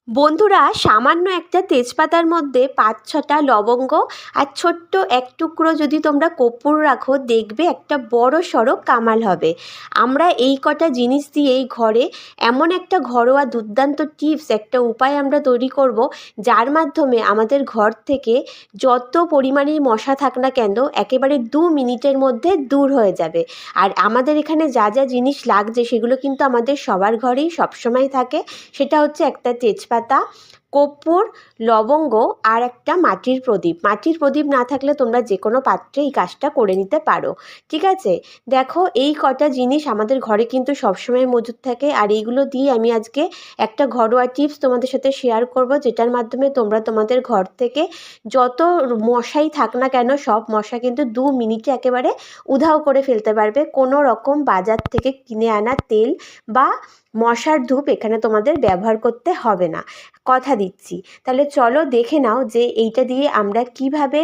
বন্ধুরা, সামান্য একটা তেজপাতার মধ্যে ৫-৬টা লবঙ্গ আর ছোট্ট এক টুকরো যদি তোমরা কর্পূর রাখো, দেখবে একটা বড় সড়ো কামাল হবে। আমরা এই কটা জিনিস দিয়েই ঘরে এমন একটা ঘরোয়া দুর্দান্ত টিপস, একটা উপায় আমরা তৈরি করব, যার মাধ্যমে আমাদের ঘর থেকে যত পরিমাণেই মশা থাক না কেন একেবারে ২ মিনিটের মধ্যে দূর হয়ে যাবে। আর আমাদের এখানে যা যা জিনিস লাগছে সেগুলো কিন্তু আমাদের সবার ঘরেই সবসময় থাকে। সেটা হচ্ছে একটা তেজপাতা, কর্পূর, লবঙ্গ আর একটা মাটির প্রদীপ। মাটির প্রদীপ না থাকলে তোমরা যে কোনো পাত্রে এই কাজটা করে নিতে পারো। ঠিক আছে, দেখো এই কটা জিনিস আমাদের ঘরে কিন্তু সবসময় মজুদ থাকে। আর এইগুলো দিয়ে আমি আজকে একটা ঘরোয়া টিপস তোমাদের সাথে শেয়ার করব, যেটার মাধ্যমে তোমরা তোমাদের ঘর থেকে যত মশাই থাক না কেন সব মশা কিন্তু ২ মিনিটে একেবারে উধাও করে ফেলতে পারবে। কোনো রকম বাজার থেকে কিনে আনা তেল বা মশার ধূপ এখানে তোমাদের ব্যবহার করতে হবে না, কথা দিচ্ছি। তাহলে চলো দেখে নাও যে এইটা দিয়ে আমরা কিভাবে